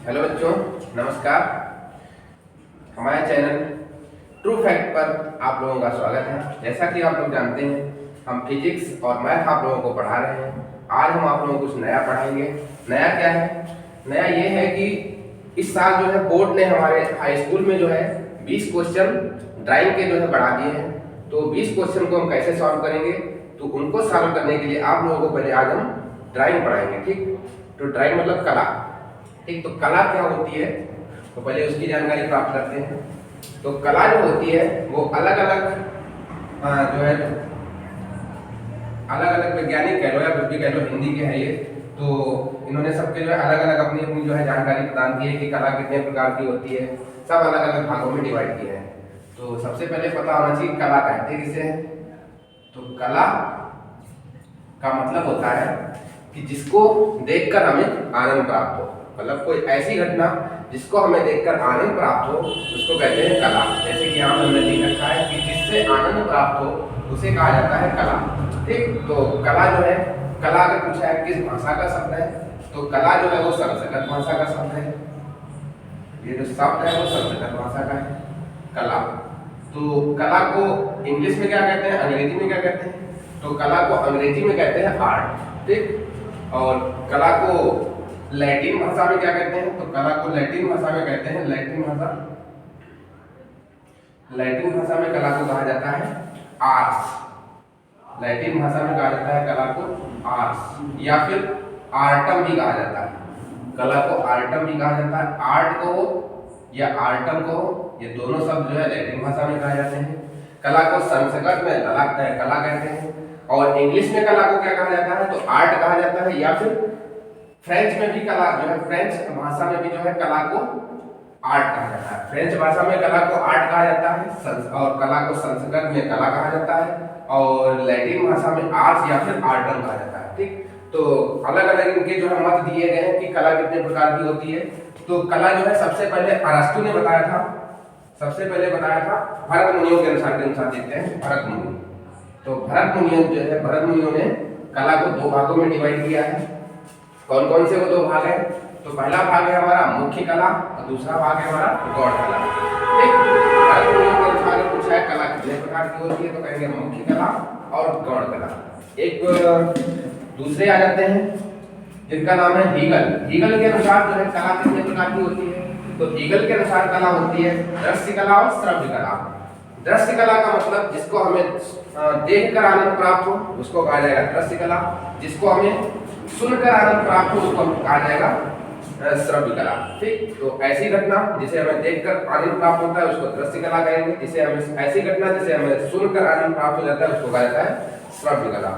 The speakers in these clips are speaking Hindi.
हेलो बच्चों, नमस्कार। हमारे चैनल ट्रू फैक्ट पर आप लोगों का स्वागत है। जैसा कि आप लोग जानते हैं, हम फिजिक्स और मैथ आप लोगों को पढ़ा रहे हैं। आज हम आप लोगों को कुछ नया पढ़ाएंगे। नया क्या है? नया ये है कि इस साल जो है बोर्ड ने हमारे हाई स्कूल में जो है 20 क्वेश्चन ड्राइंग के जो है बढ़ा दिए हैं। तो 20 क्वेश्चन को हम कैसे सॉल्व करेंगे, तो उनको सॉल्व करने के लिए आप लोगों को पहले आज हम ड्राइंग पढ़ाएंगे। ठीक, तो ड्राइंग मतलब कला। ठीक, तो कला क्या होती है, तो पहले उसकी जानकारी प्राप्त करते हैं। तो कला जो होती है वो अलग अलग जो है अलग अलग वैज्ञानिक कह लो या कुछ भी कह लो, हिंदी के है ये। तो इन्होंने सबके जो है अलग अलग अपनी अपनी जो है जानकारी प्रदान की है कि कला कितने प्रकार की होती है। सब अलग अलग भागों में डिवाइड किए हैं। तो सबसे पहले पता होना चाहिए कला कहते किसे हैं। तो कला का मतलब होता है कि जिसको देखकर हमें आनंद प्राप्त हो, मतलब कोई ऐसी घटना जिसको हमें देखकर आनंद प्राप्त हो उसको कहते हैं कला। जैसे कि यहाँ हमने लिख रखा है कि जिससे आनंद प्राप्त हो उसे कहा जाता है कला। ठीक, तो कला जो है, कला अगर पूछा है किस भाषा का शब्द है, तो कला जो है वो संस्कृत भाषा का शब्द है। ये जो शब्द है वो संस्कृत भाषा का है, कला। तो कला को इंग्लिश में क्या कहते हैं, अंग्रेजी में क्या कहते हैं? तो कला को अंग्रेजी में कहते हैं आर्ट। ठीक, और कला को लैटिन भाषा में क्या कहते हैं? तो कला को लैटिन भाषा में कहते हैं, लैटिन भाषा में कला को कहा जाता है आर्ट्स। लैटिन भाषा में कहा जाता है कला को आर्ट्स, या फिर आर्टम भी कहा जाता है। कला को आर्टम भी कहा जाता है। आर्ट को या आर्टम को, ये दोनों शब्द जो है लैटिन भाषा में कहा जाते हैं। कला को संस्कृत में कला कहते हैं, और इंग्लिश में कला को क्या कहा जाता है? तो आर्ट कहा जाता है, या फिर फ्रेंच में भी कला जो है, फ्रेंच भाषा में भी जो है कला को आर्ट कहा जाता है। फ्रेंच भाषा में कला को आर्ट कहा जाता है, और कला को संस्कृत में कला कहा जाता है, और लैटिन भाषा में आर्ट्स या फिर आर्टम कहा जाता है। ठीक, तो अलग अलग इनके जो है मत दिए गए हैं कि कला कितने प्रकार की होती है। तो कला जो है सबसे पहले अरस्तु ने बताया था, भरत मुनियों के अनुसार देखते हैं। भरत मुनि, तो भरत मुनियों ने कला को दो भागों में डिवाइड किया है। कौन कौन से वो दो भाग है? तो पहला भाग है हमारा मुख्य कला, और दूसरा भाग है हमारा गौण कला। ठीक, भरत मुनियों के अनुसार पूछा है कला कितने प्रकार की होती है, तो कहेंगे मुख्य कला और गौण कला। एक दूसरे आ जाते हैं जिनका नाम है हीगल के अनुसार जो है कला कितने प्रकार की होती है? तो हीगल के अनुसार कला होती है दृश्य कला और श्रव्य कला। दृश्य कला का मतलब जिसको हमें देखकर आनंद प्राप्त हो उसको कहा जाएगा दृश्य कला। जिसको हमें सुनकर आनंद प्राप्त हो उसको कहा जाएगा श्रव्य कला। ठीक, तो ऐसी घटना जिसे हमें देखकर आनंद प्राप्त होता है उसको दृश्य कला कहेंगे। जिसे हमें ऐसी घटना जिसे हमें सुनकर आनंद प्राप्त हो जाता है उसको कहा जाता है श्रव्य कला।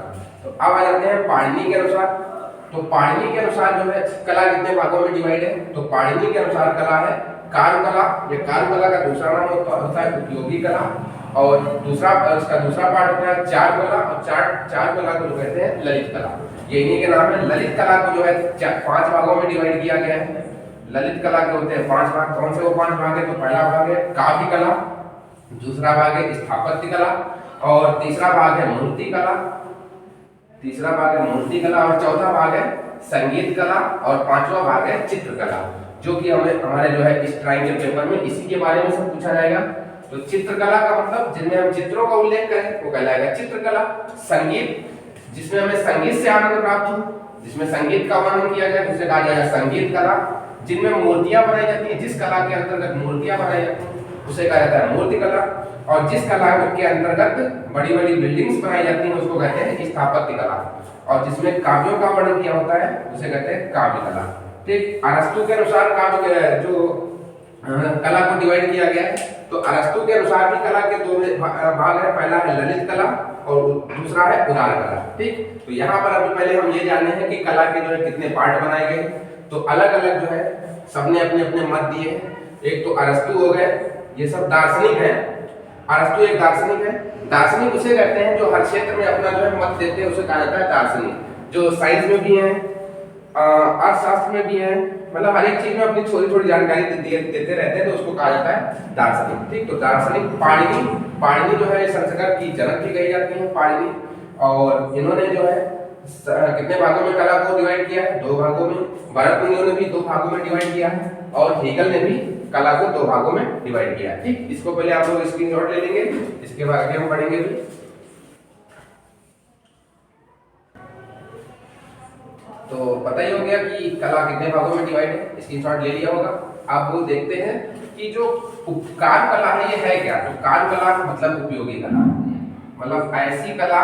तो अब आ जाते हैं पाणिनि के अनुसार। तो पाणिनि के अनुसार जो है कला कितने भागों में डिवाइड है? तो पाणिनि के अनुसार कला है कारुकला। ये कारुकला का दूसरा नाम होता है उपयोगी कला, और उसका दूसरा पार्ट होता है चारुकला, और चारुकला को जो कहते हैं ललित कला। ये इन्हीं के नाम है। ललित कला को जो है 5 भागों में डिवाइड किया गया है। ललित कला के होते हैं 5 भाग। कौन से वो 5 भाग है? तो पहला भाग है काव्य कला, दूसरा भाग है स्थापत्य कला, और तीसरा भाग है मूर्ति कला, और चौथा भाग है संगीत कला, और 5वां भाग है चित्रकला, जो कि हमारे जो है इस ड्राइंग के पेपर में इसी के बारे में सब पूछा जाएगा। तो चित्रकला का मतलब जिनमें हम चित्रों का उल्लेख करें वो कहलाएगा चित्रकला। संगीत, जिसमें हमें संगीत से आनंद प्राप्त हो, जिसमें संगीत का वर्णन किया जाए उसे कहा जाएगा संगीत कला। जिनमें मूर्तियां बनाई जाती हैं, जिस कला के अंतर्गत मूर्तियां बनाई जाती हैं उसे कहा जाता है मूर्ति कला। और जिस कला के अंतर्गत बड़ी बड़ी बिल्डिंग्स बनाई जाती हैं उसको कहते हैं स्थापत्य कला। और जिसमें काव्यों का वर्णन किया होता है उसे कहते हैं काव्य कला। ठीक, अरस्तु के अनुसार काव्य जो कला को डिवाइड किया गया है, तो अरस्तु के अनुसार भी कला के 2 भाग है। पहला है ललित कला और दूसरा है उदार कला। ठीक, तो यहाँ पर अभी पहले हम ये जाने हैं कि कला के जो है कितने पार्ट बनाए गए। तो अलग अलग जो है सबने अपने अपने मत दिए हैं। एक तो अरस्तु हो गए, ये सब दार्शनिक हैं। अरस्तु एक दार्शनिक है। दार्शनिक उसे कहते हैं जो हर क्षेत्र में अपना जो है मत देते हैं, उसे कहा जाता है दार्शनिक। जो साइंस में भी है, अर्थशास्त्र में भी है, मतलब हर एक चीज में अपनी थोड़ी थोड़ी जानकारी देते रहते हैं, तो उसको कहा जाता है दार्शनिक। ठीक, तो दार्शनिक पाणिनि जो है संस्कृत की जनक भी कही जाती है पाणिनि, और इन्होंने जो है कितने भागों में कला को डिवाइड किया है? 2 भागों में। भरत मुनियों ने भी 2 भागों में डिवाइड किया है और हेगल ने भी कला को 2 भागों में डिवाइड किया है। ठीक, इसको पहले आप लोग स्क्रीनशॉट ले लेंगे, इसके बाद आगे हम पढ़ेंगे भी। तो पता ही हो गया कि कला कितने भागों में डिवाइड है, स्क्रीनशॉट ले लिया होगा। आप वो देखते हैं कि जो उपकार कला है ये है क्या? तो कार कला मतलब उपयोगी कला, मतलब ऐसी कला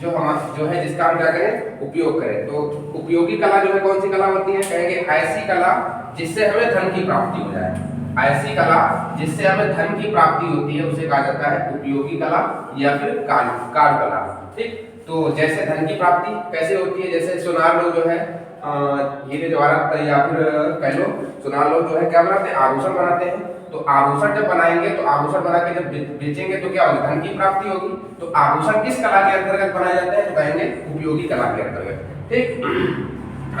जो है जिसका हम क्या करें? उपयोग करें। तो उपयोगी कला जो है कौन सी कला होती है? कहेंगे ऐसी कला जिससे हमें धन की प्राप्ति हो जाए। ऐसी कला जिससे हमें धन की प्राप्ति होती है उसे कहा जाता है उपयोगी कला या फिर कार कला। ठीक, तो जैसे धन की प्राप्ति कैसे होती है? जैसे सुनार लोग जो है हीरे जवाहरात या फिर कह लो सुनार लोग जो है क्या बनाते हैं? आभूषण बनाते हैं। तो आभूषण जब बनाएंगे तो आभूषण बना के जब बेचेंगे तो क्या होगी? धन की प्राप्ति होगी। तो आभूषण किस कला के अंतर्गत बनाए जाते हैं? तो कहेंगे उपयोगी कला के अंतर्गत। ठीक,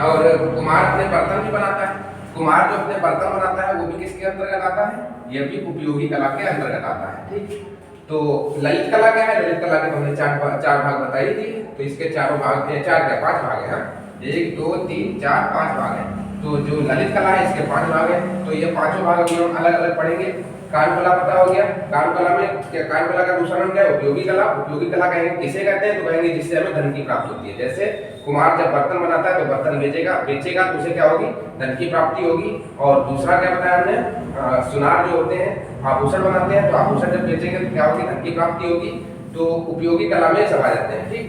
और कुम्हार अपने बर्तन भी बनाता है। कुम्हार जो अपने बर्तन बनाता है वो भी किसके अंतर्गत आता है? यह भी उपयोगी कला के अंतर्गत आता है। ठीक, तो ललित कला क्या है? ललित कला के हमने चार भाग बताई थी। तो इसके चारों भाग, 5 भाग है। 1 2 3 4 5 भाग है। तो जो ललित कला है इसके 5 भाग है। तो ये पांचों भाग अभी हम अलग अलग पढ़ेंगे। कारुकला पता हो गया। कारुकला में क्या? कारुकला का दूसरा नाम क्या है? उपयोगी कला। उपयोगी कला कहेंगे किसे कहते हैं? तो कहेंगे जिससे हमें धन की प्राप्ति होती है। जैसे कुम्हार जब बर्तन बनाता है तो बर्तन बेचेगा तो उसे क्या होगी? धन की प्राप्ति होगी। और दूसरा क्या बताया हमने? सुनार जो होते हैं आभूषण बनाते हैं, तो आभूषण जब बेचेंगे तो क्या होगी? धन की प्राप्ति होगी। तो उपयोगी कला में सब आ जाते हैं। ठीक,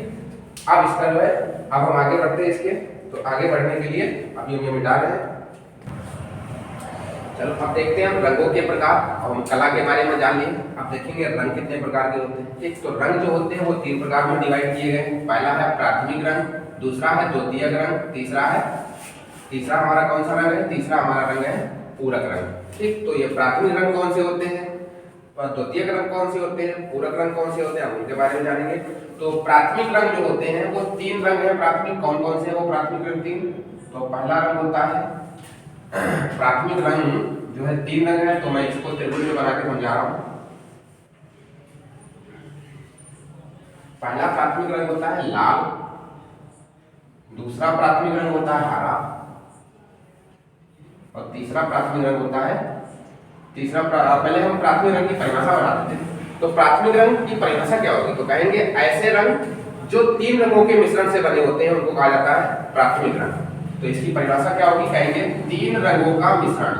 अब इसका जो है अब हम आगे बढ़ते हैं इसके। तो आगे बढ़ने के लिए अभी हम ये मिटा रहे हैं। चलो अब देखते हैं हम रंगों के प्रकार। हम कला के बारे में जान लिए। अब देखेंगे रंग कितने प्रकार के होते हैं। ठीक, तो रंग जो होते हैं वो 3 प्रकार में डिवाइड किए गए हैं। पहला है प्राथमिक रंग, दूसरा है द्वितीयक रंग, तीसरा हमारा कौन सा रंग है? तीसरा हमारा रंग है पूरक रंग। ठीक, तो ये प्राथमिक रंग कौन से होते हैं, द्वितीयक रंग कौन से होते हैं, पूरक रंग कौन से होते हैं, हम उनके बारे में जानेंगे। तो प्राथमिक रंग जो होते हैं वो 3 रंग है प्राथमिक। कौन कौन से हैं वो प्राथमिक रंग? 3। तो पहला रंग होता है प्राथमिक रंग जो है 3 रंग है। तो मैं इसको त्रिभुज में बना के समझा रहा हूं। पहला प्राथमिक रंग होता है लाल, दूसरा प्राथमिक रंग होता है हरा और तीसरा प्राथमिक रंग होता है पहले हम प्राथमिक रंग की परिभाषा बनाते थे। तो प्राथमिक रंग की परिभाषा क्या होगी? तो कहेंगे ऐसे रंग जो 3 रंगों के मिश्रण से बने होते हैं उनको कहा जाता है प्राथमिक रंग। तो इसकी परिभाषा क्या होगी? कहेंगे 3 रंगों का मिश्रण,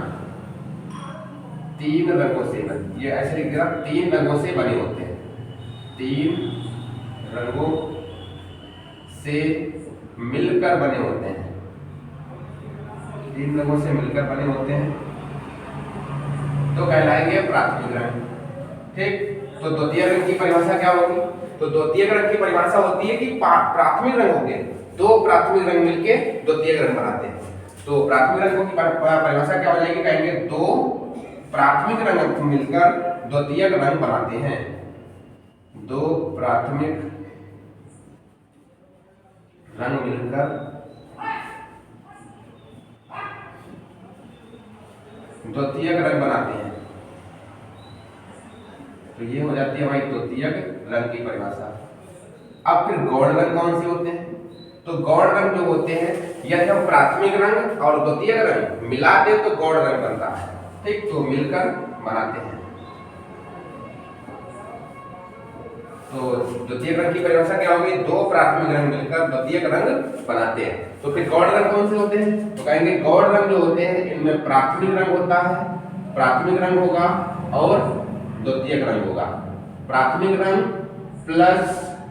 3 रंगों से बने, ये ऐसे लिख दिया, 3 रंगों से बने होते हैं, 3 रंगों से मिलकर बने होते हैं, 3 रंगों से मिलकर बने होते हैं तो कहलाएंगे प्राथमिक रंग। ठीक, तो द्वितीय रंग की परिभाषा क्या होगी? तो द्वितीय रंग की परिभाषा होती है कि प्राथमिक रंग होंगे, 2 प्राथमिक रंग मिलके द्वितीय रंग बनाते हैं। तो प्राथमिक रंगों की परिभाषा क्या हो जाएगी? कहेंगे 2 प्राथमिक रंग मिलकर द्वितीय रंग बनाते हैं, 2 प्राथमिक रंग मिलकर द्वितीयक रंग बनाते हैं। तो ये हो जाती है हमारी द्वितीयक रंग की परिभाषा। अब फिर गौण रंग कौन से होते हैं? तो गौण रंग जो होते हैं यदि हम प्राथमिक रंग और द्वितीयक रंग मिला दे तो गौण रंग बनता है। ठीक, तो मिलकर बनाते हैं। तो द्वितीयक रंग की परिभाषा क्या होगी? 2 प्राथमिक रंग मिलकर द्वितीयक रंग बनाते हैं। तो फिर गौण रंग कौन से होते हैं? तो कहेंगे गौण रंग जो होते हैं इनमें प्राथमिक रंग होता है, प्राथमिक रंग होगा और द्वितीयक रंग होगा। प्राथमिक रंग प्लस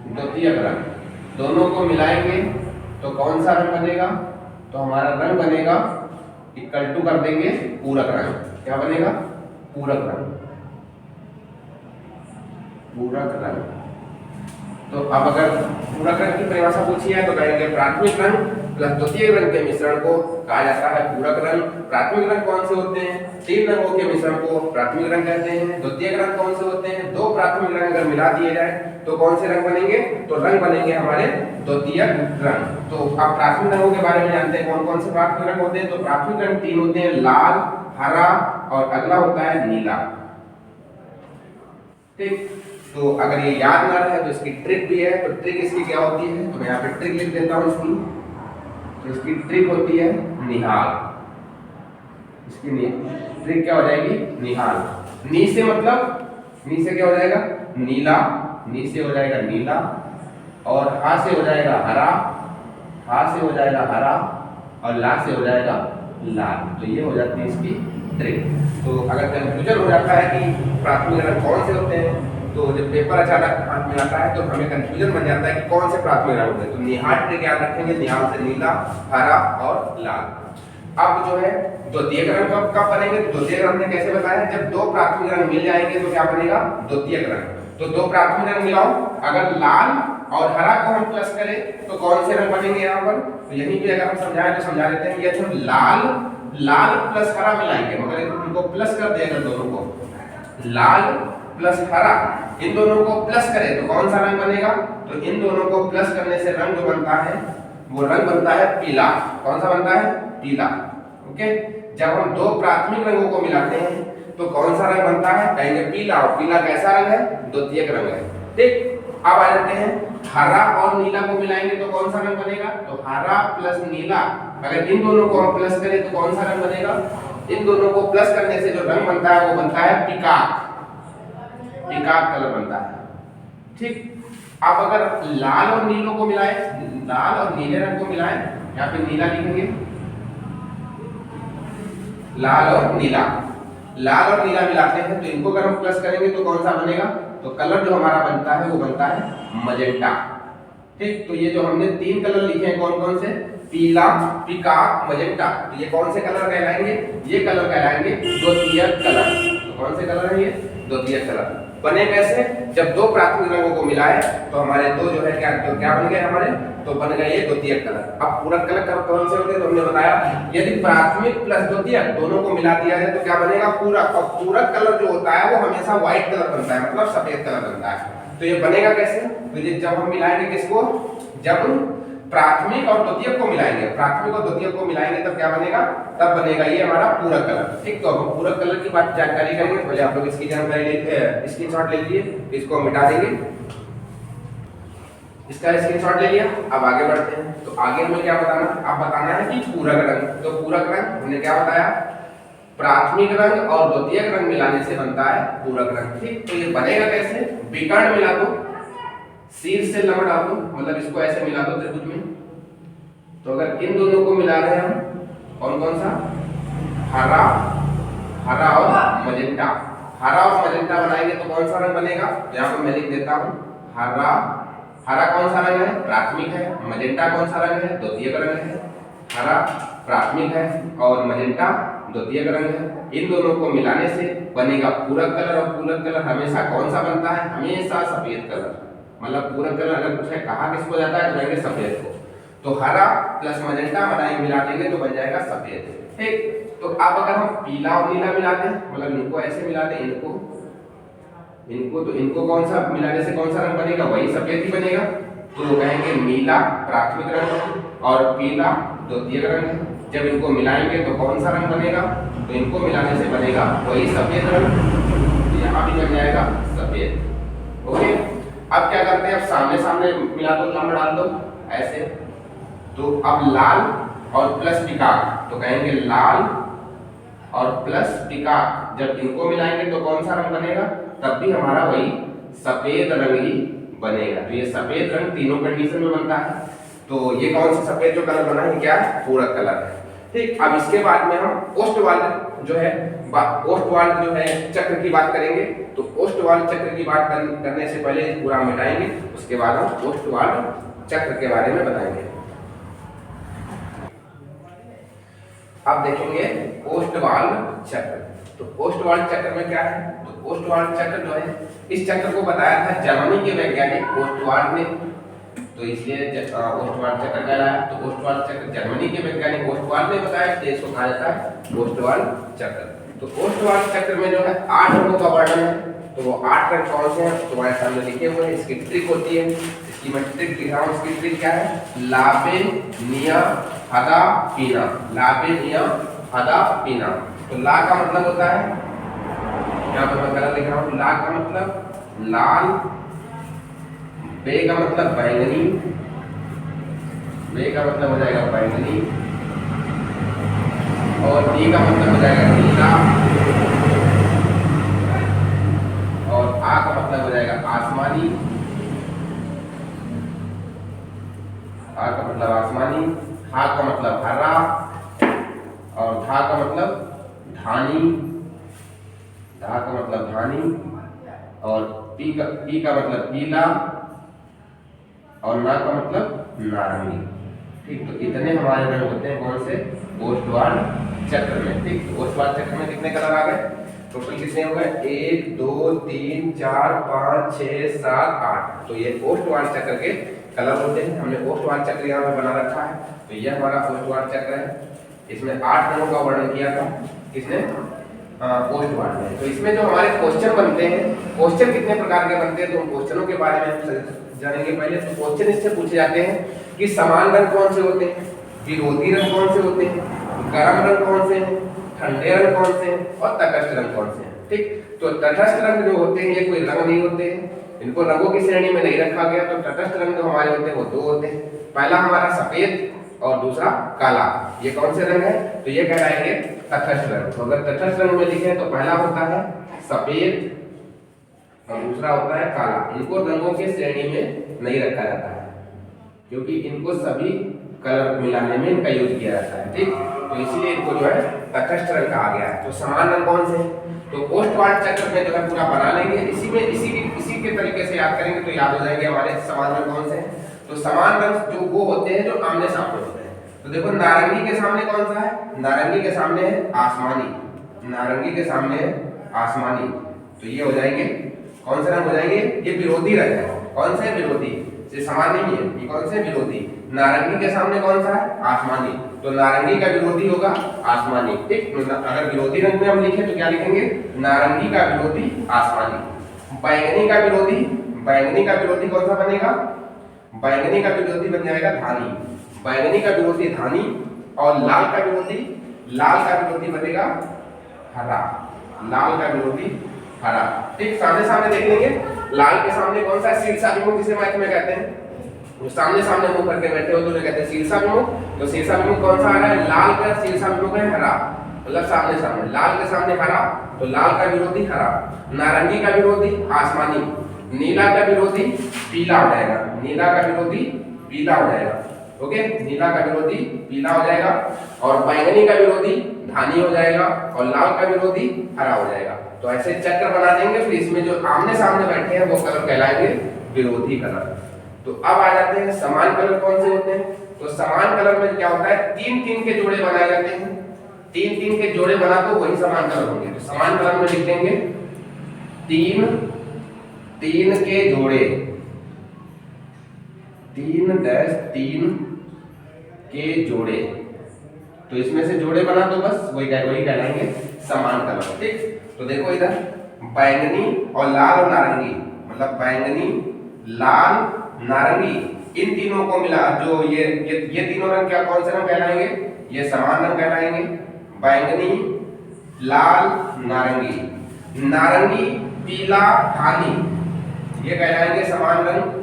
द्वितीयक रंग दोनों को मिलाएंगे तो कौन सा रंग बनेगा? तो हमारा रंग बनेगा इक्वल टू कर देंगे पूरक रंग। क्या बनेगा? पूरक रंग, पूरक रंग। तो अब अगर पूरक रंग की परिभाषा पूछी है तो कहेंगे प्राथमिक रंग प्लस द्वितीय रंग के मिश्रण को कहा जाता है पूरक रंग। प्राथमिक रंग कौन से होते हैं? 3 रंगों के मिश्रण को प्राथमिक रंग कहते हैं। द्वितीय रंग कौन से होते हैं? 2 प्राथमिक रंग अगर मिला दिए जाए तो कौन से रंग बनेंगे? तो रंग बनेंगे हमारे द्वितीय रंग। तो अब प्राथमिक रंगों के बारे में जानते हैं कौन कौन से प्राथमिक रंग होते हैं। तो प्राथमिक रंग 3 होते हैं, लाल, हरा और अगला होता है नीला। ठीक, तो अगर ये याद ना रहे तो इसकी ट्रिक भी है। तो ट्रिक इसकी क्या होती है, तो मैं यहाँ पे ट्रिक लिख देता हूँ इसकी। तो इसकी ट्रिक होती है निहाल। इसकी ट्रिक क्या हो जाएगी, निहाल। नी से मतलब, नी से क्या हो जाएगा, नीला, नी से हो जाएगा नीला, और हा से हो जाएगा हरा, हा से हो जाएगा हरा, और ला से हो जाएगा लाल। तो ये हो जाती है इसकी ट्रिक। तो अगर कंफ्यूजन हो जाता है कि प्राथमिक रंग कौन से होते हैं, तो जब पेपर अचानक हाथ में आता है तो हमें कंफ्यूजन बन जाता है कि कौन से प्राथमिक रंग होते हैं। तो निहाल ट्रिक याद रखेंगे, निहाल से नीला, हरा और लाल। अब जो है द्वितीयक रंग कब बनेंगे, द्वितीयक रंग ने कैसे बताया, जब दो प्राथमिक रंग मिल जाएंगे तो क्या बनेगा, द्वितीयक रंग। तो दो प्राथमिक रंग मिलाओ, अगर लाल और हरा को हम प्लस करें तो कौन से रंग बनेंगे यहाँ पर, तो यहीं पे अगर हम समझाएं तो समझा देते हैं। ये हम लाल प्लस हरा मिलाएंगे, मगर इनको प्लस कर देगा, दोनों को लाल प्लस हरा, इन दोनों को प्लस करें तो कौन सा रंग बनेगा, तो इन दोनों को प्लस करने से रंग जो बनता है वो रंग बनता है पीला। कौन सा बनता है, पीला। ओके, जब हम दो प्राथमिक रंगों को मिलाते हैं तो कौन सा रंग बनता है, कहेंगे पीला। और पीला कैसा रंग है, द्वितीयक रंग है। ठीक, अब आ जाते हैं हरा और नीला को मिलाएंगे तो कौन सा रंग बनेगा, तो हरा प्लस नीला। अगर इन दोनों को हम प्लस करें तो कौन सा रंग बनेगा, इन दोनों को प्लस करने से जो रंग बनता है वो बनता है पीकाक, पीकाक कलर बनता है। ठीक, अब अगर लाल और नीलों को मिलाएं, लाल और नीले रंग को मिलाएं, यहाँ पे नीला लिखेंगे, लाल और नीला, लाल और नीला मिलाते हैं तो इनको अगर हम प्लस करेंगे तो कौन सा बनेगा, तो कलर जो हमारा बनता है वो बनता है मजेंटा। ठीक, तो ये जो हमने तीन कलर लिखे हैं कौन कौन से, पीला, पीकाक, मजेंटा, तो ये कौन से कलर कहलाएंगे, ये कलर कहलाएंगे द्वितीयक कलर। तो कौन से कलर हैं ये, द्वितीयक कलर। बने कैसे, जब दो प्राथमिक रंगों को मिलाए तो हमारे दो जो है क्या, तो क्या बन गए हमारे, तो बन गए ये द्वितीयक कलर। अब पूरक कलर कौन से होते हैं, तो हमने बताया यदि प्राथमिक प्लस द्वितीयक दोनों को मिला दिया जाए तो क्या बनेगा, पूरक। और पूरक कलर जो होता है वो हमेशा व्हाइट कलर बनता है, मतलब सफेद कलर बनता है। तो ये बनेगा कैसे, तो ये जब हम मिलाएंगे किसको, जब प्राथमिक और द्वितीयक को मिलाएंगे, प्राथमिक और द्वितीयक को मिलाएंगे तब क्या बनेगा, तब बनेगा ये हमारा पूरक कलर। ठीक, तो हम पूरक कलर की बात जानकारी करेंगे। पहले आप लोग इसकी जानकारी लेते, स्क्रीनशॉट ले लीजिए, इसको हम मिटा देंगे, इसका स्क्रीनशॉट ले लिया। अब आगे बढ़ते हैं। तो आगे हमें क्या बताना, अब बताना है कि पूरक रंग। तो पूरक रंग हमने क्या बताया, प्राथमिक रंग और द्वितीयक रंग मिलाने से बनता है पूरक रंग। ठीक, तो ये बनेगा कैसे, विकर्ण मिला दो, शीर्ष से लंब डाल दो, मतलब इसको ऐसे मिला दो त्रिभुज में। तो अगर इन दोनों को मिला रहे हैं हम, कौन कौन सा, हरा, हरा और मजेंटा, हरा और मजेंटा बनाएंगे तो कौन सा रंग बनेगा, यहाँ पर मैं लिख देता हूँ, हरा, हरा कौन सा रंग है, प्राथमिक है, मजेंटा कौन सा रंग है, द्वितीयक रंग है। हरा प्राथमिक है और मजेंटा द्वितीयक रंग है। इन दोनों को मिलाने से बनेगा पूरक कलर, और पूरक कलर हमेशा कौन सा बनता है, हमेशा सफेद कलर। मतलब पूरक कलर अगर कुछ है कहा किसको जाता है, तो कहेंगे सफेद को। तो हरा प्लस मजेंटा बनाएंगे, मिला देंगे तो बन जाएगा सफेद। ठीक, तो अब अगर हम पीला और नीला मिलाते हैं, मतलब इनको ऐसे मिलाते हैं, इनको तो इनको कौन सा मिलाने से कौन सा रंग बनेगा, वही सफेद ही बनेगा। तो कहेंगे नीला प्राथमिक रंग और पीला द्वितीयक रंग है। जब इनको मिलाएंगे तो कौन सा रंग बनेगा, तो इनको मिलाने से बनेगा वही सफेद रंग, यहाँ भी बन जाएगा सफेद। ओके, अब क्या करते हैं, अब सामने सामने मिला दो, लंब डाल दो ऐसे। तो अब लाल और प्लस पीकाक, तो कहेंगे लाल और प्लस पीकाक, जब इनको मिलाएंगे तो कौन सा रंग बनेगा, तब भी हमारा वही सफेद रंग ही बनेगा। तो ये सफेद रंग तीनों कंडीशन में बनता है। तो ये कौन सा सफेद जो कलर बना है, क्या है, पूरक कलर है। ठीक, अब इसके बाद में हम ओष्टवाल जो है, ओष्टवाल जो है चक्र की बात करेंगे। तो ओष्टवाल चक्र की बात करने से पहले पूरा मिटाएंगे, उसके बाद हम ओष्टवाल चक्र के बारे में बताएंगे। अब देखेंगे ओष्टवाल चक्र। तो ओष्टवाल चक्र में क्या है, तो ओष्टवाल चक्र जो है, इस चक्र को बताया था जर्मनी के वैज्ञानिक ओष्टवाल ने, तो इसलिए ओष्टवाल चक्र कहलाया। तो ओष्टवाल चक्र जर्मनी के वैज्ञानिक ओष्टवाल ने बताया, तो इसको कहा जाता है ओष्टवाल चक्र। तो ओष्टवाल चक्र में जो है 8 रंगों का वर्णन है। तो वो 8 रंग कौन से हैं, तुम्हारे सामने लिखे हुए हैं। इसकी ट्रिक होती है, इसकी मैं ट्रिक लिख रहा हूँ। इसकी ट्रिक क्या है, लाबे निया हदा पीना, लाबे निया हदा पीना। तो ला का मतलब होता है, यहाँ पर मैं गलत लिख रहा हूँ, ला का मतलब लाल, बे का मतलब बैंगनी, बे का मतलब हो जाएगा बैंगनी, और नी का मतलब हो जाएगा नीला, और आ का मतलब हो जाएगा आसमानी, आ का मतलब आसमानी, हा का मतलब हरा, और धा का मतलब धानी, धा का मतलब धानी, और पी का मतलब पीला, और ना का मतलब नारंगी। ठीक, तो इतने हमारे रंग होते हैं कौन से, ओष्ठवार चक्र में। ठीक, तो ओष्ठवार चक्र में कितने कलर आ गए, टोटल कितने हो गए, 1 2 3 4 5 6 7 8। तो ये ओष्ठवार चक्र के कलर होते हैं। हमने ओष्ठवार चक्र यहाँ पे बना रखा है, तो यह हमारा ओष्ठवार चक्र है। इसमें 8 रंगों का वर्णन किया था किसने, ओष्ठवार में। तो इसमें जो हमारे क्वेश्चन बनते हैं, क्वेश्चन कितने प्रकार के बनते हैं, तो उन क्वेश्चनों के बारे में हम जानेंगे। पहले तो क्वेश्चन इससे पूछे जाते हैं कि समान रंग कौन से होते हैं, विरोधी रंग कौन से होते हैं, गर्म रंग कौन से हैं, ठंडे रंग कौन से हैं, और तटस्थ रंग कौन से हैं। ठीक, तो तटस्थ रंग जो होते हैं ये कोई रंग नहीं होते हैं, इनको रंगों की श्रेणी में नहीं रखा गया। तो तटस्थ रंग जो हमारे होते हैं वो दो होते हैं, पहला हमारा सफेद और दूसरा काला। ये कौन से रंग है, तो ये कहलाएंगे तटस्थ रंग। तो अगर तटस्थ रंग में लिखे तो पहला होता है सफेद और दूसरा होता है काला। इनको रंगों के श्रेणी में नहीं रखा जाता है, क्योंकि इनको सभी कलर मिलाने में इनका यूज किया जाता है। ठीक, तो इसलिए इनको जो है तटस्थ रंग कहा गया है। तो समान रंग कौन से हैं, तो ओष्ठवार चक्र में जो है पूरा बना लेंगे, इसी के तरीके से याद करेंगे तो याद हो जाएंगे हमारे समान रंग कौन से हैं। तो समान रंग जो वो होते हैं जो आमने सामने होते हैं। तो देखो नारंगी के सामने कौन सा है, नारंगी के सामने है आसमानी, नारंगी के सामने है आसमानी। तो ये हो जाएंगे कौन से रंग हो जाएंगे, ये विरोधी रंग है। कौन से विरोधी, ये समान नहीं है, ये कौन से विरोधी। नारंगी के सामने कौन सा है, आसमानी, तो नारंगी का विरोधी होगा आसमानी। ठीक, अगर विरोधी रंग में हम लिखें तो क्या लिखेंगे, नारंगी का विरोधी आसमानी। बैंगनी का विरोधी, बैंगनी का विरोधी कौन सा बनेगा, बैंगनी का विरोधी बन जाएगा धानी, बैंगनी का विरोधी धानी। और लाल का विरोधी, लाल का विरोधी बनेगा हरा, लाल का विरोधी हरा। ठीक, सामने सामने देख लेंगे। लाल के सामने कौन सा है, शीर्षाभिमुख जिसे मैथ में कहते हैं, जो सामने सामने मुंह करके बैठे हो तो कहते हैं शीर्षाभिमुख। तो शीर्षाभिमुख कौन सा आ रहा है, लाल का शीर्षाभिमुख है हरा, मतलब सामने सामने, लाल के सामने हरा, तो लाल का विरोधी हरा। नारंगी का विरोधी आसमानी, नीला का विरोधी पीला हो जाएगा, नीला का विरोधी पीला हो जाएगा। ओके, नीला का विरोधी पीला हो जाएगा, और बैंगनी का विरोधी धानी हो जाएगा, और लाल का विरोधी हरा हो जाएगा। तो ऐसे चक्र बना देंगे, फिर इसमें जो आमने सामने बैठे हैं वो कलर कहलाएंगे विरोधी कलर। तो अब आ जाते हैं समान कलर कौन से होते हैं। तो समान कलर में क्या होता है, 3-3 के जोड़े बनाए जाते हैं, 3-3 के जोड़े बना तो वही समान कलर होंगे। तो समान कलर में लिख देंगे 3 के जोड़े, 3-3 के जोड़े। तो इसमें से जोड़े बना तो बस वही कहलाएंगे समान कलर। ठीक, तो देखो इधर बैंगनी और लाल और नारंगी, मतलब बैंगनी लाल नारंगी, इन तीनों को मिला जो ये तीनों रंग क्या कौन से रंग कहलाएंगे, ये समान रंग कहलाएंगे। बैंगनी लाल नारंगी, नारंगी पीला धानी, ये कहलाएंगे समान रंग।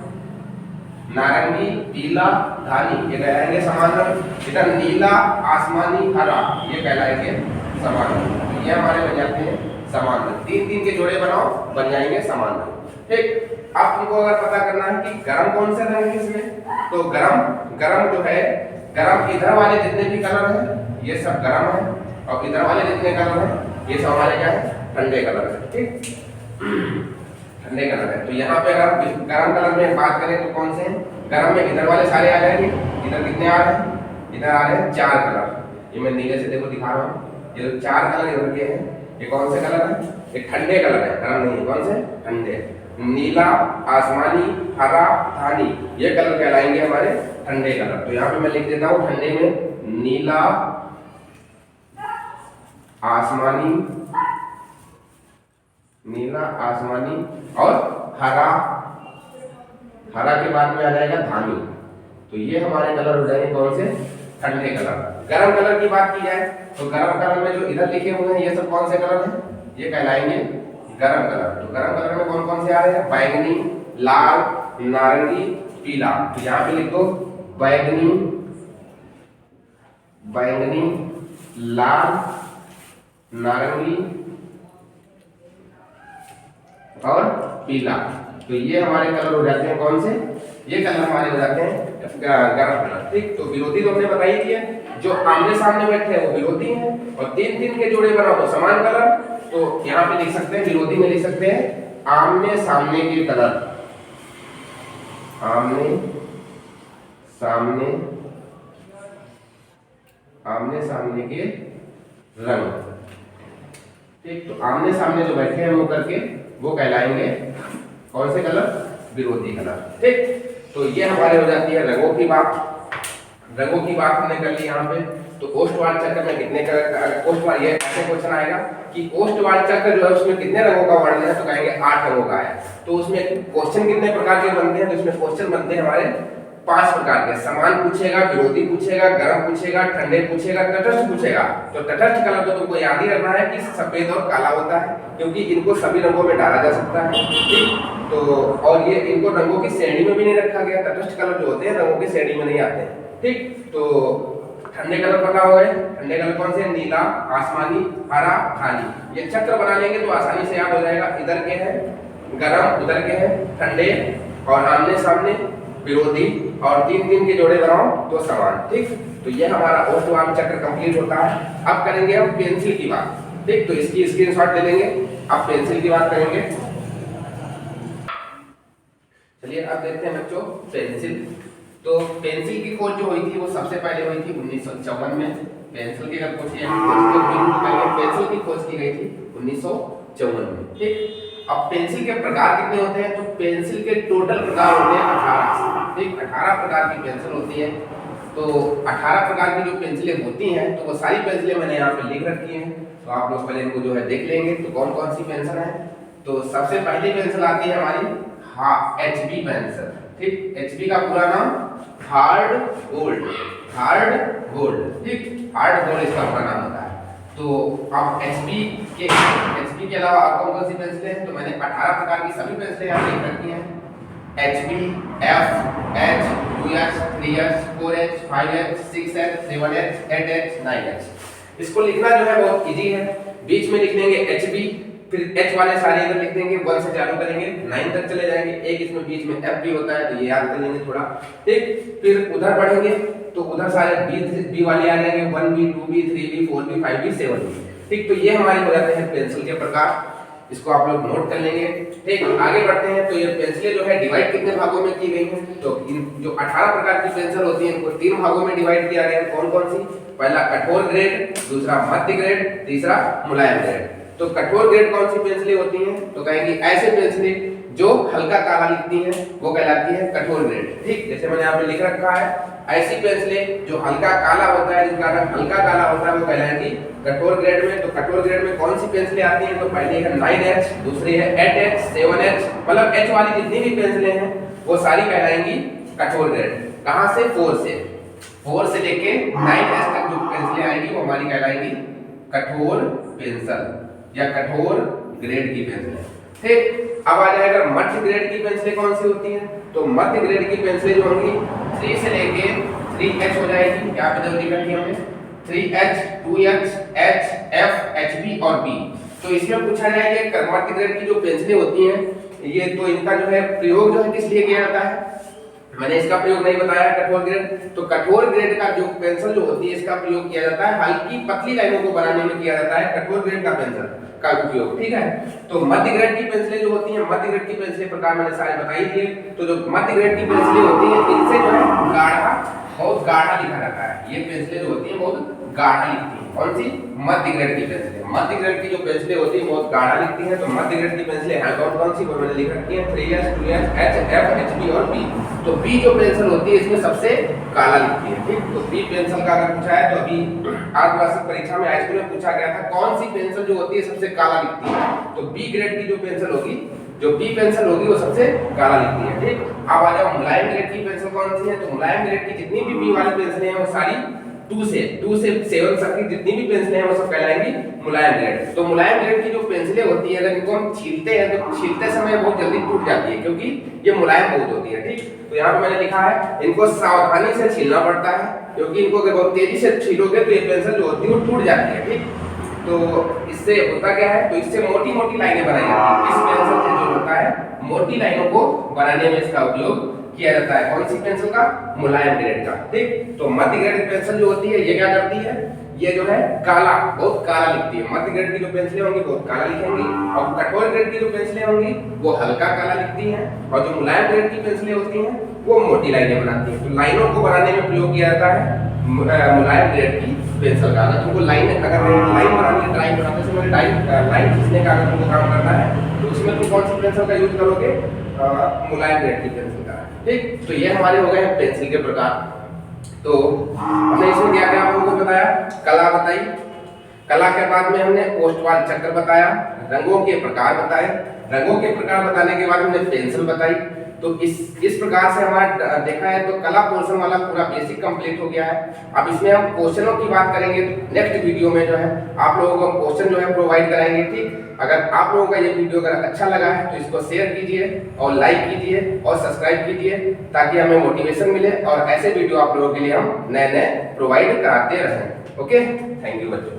नारंगी पीला धानी ये कहलाएंगे समान रंग। इधर नीला आसमानी हरा ये कहलाएंगे समान रंग। ये हमारे बन जाते हैं समान रंग। 3-3 के जोड़े बनाओ, बन जाएंगे समान रंग। ठीक, अब तुमको अगर पता करना है कि गरम कौन से रंग है इसमें, तो गरम जो है, गरम इधर वाले जितने भी कलर हैं ये सब गरम है, और इधर वाले जितने कलर हैं ये सब हमारे क्या है, ठंडे कलर है। ठीक, ठंडे कलर है। तो यहाँ पे अगर गरम कलर में बात करें तो कौन से हैं, गरम में इधर वाले सारे आ जाएंगे। इधर कितने आ रहे हैं, इधर आ रहे हैं 4 कलर। ये मैं नीले से देखो दिखा रहा हूँ, ये 4 कलर इधर के हैं। ये कौन से कलर है, ये ठंडे कलर है, गरम नहीं। कौन से ठंडे, नीला आसमानी हरा धानी, ये कलर कहलाएंगे हमारे ठंडे कलर। तो यहाँ पे मैं लिख देता हूँ ठंडे में नीला आसमानी, नीला आसमानी और हरा, हरा के बाद में आ जाएगा धानी। तो ये हमारे कलर हो जाएंगे कौन से, ठंडे कलर। गरम कलर की बात की जाए तो गरम कलर में जो इधर लिखे हुए हैं ये सब कौन से कलर हैं, ये कहलाएंगे गरम कलर। तो गरम कलर में कौन कौन से आ रहे हैं? बैंगनी, लाल, नारंगी, पीला। तो यहाँ पे लिख दो बैंगनी, बैंगनी, लाल, नारंगी और पीला। तो ये हमारे कलर हो जाते हैं कौन से? ये कलर हमारे हो जाते हैं गरम कलर। ठीक, तो विरोधी तो हमने बताई थी है, जो आमने सामने बैठे हैं वो विरोधी हैं और तीन तीन के जोड़े बनाओ तो समान कलर। तो यहाँ पे लिख सकते हैं, विरोधी में लिख सकते हैं आमने सामने के कलर, आमने सामने, आमने सामने के रंग। ठीक, तो आमने सामने जो बैठे हैं वो करके वो कहलाएंगे कौन से कलर? विरोधी कलर। ठीक, तो ये हमारे हो जाती है रंगों की बात। रंगों की बात हमने कर ली यहाँ पे। तो ओष्ठवार चक्र में कितने कलर? ओष्ठवार, ये ऐसे क्वेश्चन आएगा कि ओष्ठवार चक्र जो है उसमें कितने रंगों का वर्णन है? तो कहेंगे 8 रंगों का है। तो उसमें क्वेश्चन कितने प्रकार के बनते हैं? तो इसमें क्वेश्चन बनते हैं हमारे 5 प्रकार के। समान पूछेगा, विरोधी पूछेगा, गरम पूछेगा, ठंडे पूछेगा, तटस्थ पूछेगा। तो तटस्थ कलर तो तुमको याद ही रखना है कि सफेद और काला होता है, क्योंकि इनको सभी रंगों में डाला जा सकता है। ठीक, तो और ये इनको रंगों की श्रेणी में भी नहीं रखा गया। तटस्थ कलर जो होते हैं रंगों की श्रेणी में नहीं आते हैं। ठीक, तो ठंडे कलर पता हो गए। ठंडे कलर कौन से? नीला, आसमानी, हरा, खाली। ये चक्र बना लेंगे तो आसानी से याद हो जाएगा। इधर के हैं गरम, उधर के हैं ठंडे, और आमने सामने विरोधी, और तीन तीन के जोड़े बनाओ तो समान। ठीक, तो ये हमारा ओष्ठवार चक्र कंप्लीट होता है। अब करेंगे हम पेंसिल की बात। ठीक, तो इसकी स्क्रीनशॉट ले लेंगे। अब पेंसिल की बात करेंगे। चलिए अब देखते हैं बच्चों पेंसिल। तो पेंसिल की खोज जो हुई थी वो सबसे पहले हुई थी 1954 में। पेंसिल की अगर पूछिए पेंसिल की खोज की गई थी 1954 में। ठीक, अब पेंसिल के प्रकार कितने होते हैं? तो पेंसिल के टोटल प्रकार होते हैं 18। ठीक, 18 प्रकार की पेंसिल होती है। तो 18 प्रकार की जो पेंसिलें होती हैं तो वो सारी पेंसिलें मैंने यहाँ पे लिख रखी हैं। तो आप लोग पहले इनको जो है देख लेंगे तो कौन कौन सी पेंसिल है। तो सबसे पहली पेंसिल आती है हमारी HB पेंसिल। ठीक, HB का पूरा नाम हार्ड गोल्ड, हार्ड गोल्ड। ठीक, हार्ड गोल्ड इसका पूरा नाम होता है। तो अब HB के अलावा और कौन कौन सी पेंसिलें हैं? तो मैंने 18 प्रकार की सभी पेंसिलें यहाँ लिख रखी हैं। HB, F, H, 2H, 3H, 4H, 5H, 6H, 7H, 8H, 9H। इसको लिखना जो है बहुत इजी है। बीच में लिख देंगे HB, फिर H वाले सारे इधर लिख देंगे, 1 से चालू करेंगे 9 तक चले जाएंगे। एक इसमें बीच में F भी होता है तो ये याद कर लेंगे थोड़ा। ठीक, फिर उधर बढ़ेंगे तो उधर सारे B वाले आ जाएंगे, 1B, 2B, 3B, 4B, 5B, 7B। ठीक, तो ये हमारे हो जाते हैं पेंसिल के प्रकार। इसको आप लोग नोट कर लेंगे। ठीक, आगे बढ़ते हैं। तो ये पेंसिलें जो है डिवाइड कितने भागों में की गई हैं? तो इन जो 18 प्रकार की पेंसिल होती हैं इनको 3 भागों में डिवाइड किया गया है। कौन कौन सी? पहला कठोर ग्रेड, दूसरा मध्य ग्रेड, तीसरा मुलायम ग्रेड। तो कठोर ग्रेड कौन सी पेंसिलें होती हैं? तो कहेंगे ऐसे पेंसिलें जो हल्का काला लिखती हैं वो कहलाती है कठोर ग्रेड। ठीक, जैसे मैंने यहाँ पे लिख रखा है, ऐसी पेंसिलें जो हल्का काला होता है, जिनका रंग हल्का काला होता है वो कहलाएंगी कठोर ग्रेड में। तो कठोर ग्रेड में कौन सी पेंसिलें आती हैं? तो पहली है 9H, दूसरी है 8H, 7H, मतलब H वाली जितनी भी पेंसिलें हैं वो सारी कहलाएंगी कठोर ग्रेड। कहाँ से? 4 से लेके 9H तक जो पेंसिलें आएंगी वो हमारी कहलाएंगी कठोर पेंसिल या कठोर ग्रेड की पेंसिल। ठीक, अब आ जाएगा मध्य ग्रेड की पेंसिलें कौन सी होती हैं? तो मध्य ग्रेड की पेंसिलें जो होंगी 3 से लेके 3H हो जाएगी। क्या पे लिख रखी है हमने? 3H, 2H, H, F, HB और B। तो इसमें पूछा जाएगा कि मध्य ग्रेड की जो पेंसिलें होती हैं ये तो इनका जो है प्रयोग जो है किस लिए किया जाता है? मैंने इसका प्रयोग नहीं बताया कठोर ग्रेड। तो कठोर ग्रेड का जो पेंसिल जो होती है इसका प्रयोग किया जाता है हल्की पतली लाइनों को बनाने में किया जाता है कठोर ग्रेड का पेंसिल का उपयोग। ठीक है, तो मध्य ग्रेड की पेंसिलें जो होती हैं, मध्य ग्रेड की पेंसिलें प्रकार मैंने सारे बताई दिए। तो जो मध्य ग्रेड की पेंसिलें होती हैं इनसे जो है गाढ़ा, बहुत गाढ़ा लिखा जाता है। ये पेंसिलें जो होती हैं बहुत गाढ़ा लिखती हैं। कौन सी? मध्य ग्रेड की पेंसिलें। मध्य ग्रेड की जो पेंसिलें होती हैं बहुत गाढ़ा लिखती हैं। तो मध्य ग्रेड की पेंसिलें हैं कौन कौन सी? वो मैंने लिख रखी है 3H, 2H, H, F, HB और B। तो B जो पेंसिल होती है इसमें सबसे काला लिखती है। ठीक, तो B पेंसिल का अगर पूछा है तो अभी अर्धवार्षिक परीक्षा में हाई स्कूल में पूछा गया था कौन सी पेंसिल जो होती है सबसे काला लिखती है। तो B ग्रेड की जो पेंसिल होगी, जो B पेंसिल होगी वो सबसे काला लिखती है। ठीक, अब आ जाओ मुलायम ग्रेड की पेंसिल कौन सी है? तो मुलायम ग्रेड की जितनी भी B वाली पेंसिलें हैं वो सारी 2 से 7 तक की जितनी भी पेंसिलें हैं वो सब कहलाएंगी मुलायम ग्रेड। तो मुलायम ग्रेड की जो पेंसिलें होती है अगर इनको हम छीलते हैं तो छीलते समय बहुत जल्दी टूट जाती है क्योंकि ये मुलायम बहुत होती है। ठीक, तो यहाँ पे मैंने लिखा है इनको सावधानी से छीलना पड़ता है क्योंकि इनको अगर बहुत तेजी से छीलोगे तो ये पेंसिल जो होती है वो टूट जाती है। ठीक, तो इससे होता क्या है, तो इससे मोटी मोटी लाइनें बनाई जाती है। इस पेंसिल से जो होता है मोटी लाइनों को बनाने में इसका उपयोग किया जाता है। कौन सी पेंसिल का? मुलायम ग्रेड का। ठीक, तो मध्य ग्रेड पेंसिल जो होती है ये क्या करती है, ये जो है काला, बहुत काला लिखती है। मध्य ग्रेड की जो पेंसिलें होंगी बहुत काला लिखेंगी और कठोर ग्रेड की जो पेंसिलें होंगी वो हल्का काला लिखती हैं और जो मुलायम ग्रेड की पेंसिलें होती हैं वो मोटी लाइनें बनाती हैं। तो लाइनों को बनाने में प्रयोग किया जाता है मुलायम ग्रेड की पेंसिल का। अगर तुमको लाइन बनानी है, ड्राइंग बनाते समय लाइन खींचने का अगर तुमको काम करना है तो उसमें तुम कौन सी पेंसिल का यूज करोगे? मुलायम ग्रेड की पेंसिल का। ठीक, तो ये हमारे हो गए हैं पेंसिल के प्रकार। तो हमने इसमें क्या क्या आप लोगों को बताया? कला बताई, कला के बाद में हमने ओस्टवाल चक्र बताया, रंगों के प्रकार बताए, रंगों के प्रकार बताने के बाद हमने पेंसिल बताई। तो इस प्रकार से हमारा देखा है तो कला पोर्शन वाला पूरा बेसिक कंप्लीट हो गया है। अब इसमें हम क्वेश्चनों की बात करेंगे तो नेक्स्ट वीडियो में जो है आप लोगों को क्वेश्चन जो है प्रोवाइड कराएंगे। ठीक, अगर आप लोगों का ये वीडियो अगर अच्छा लगा है तो इसको शेयर कीजिए और लाइक कीजिए और सब्सक्राइब कीजिए ताकि हमें मोटिवेशन मिले और ऐसे वीडियो आप लोगों के लिए हम नए नए प्रोवाइड कराते रहें। ओके, थैंक यू बच्चों।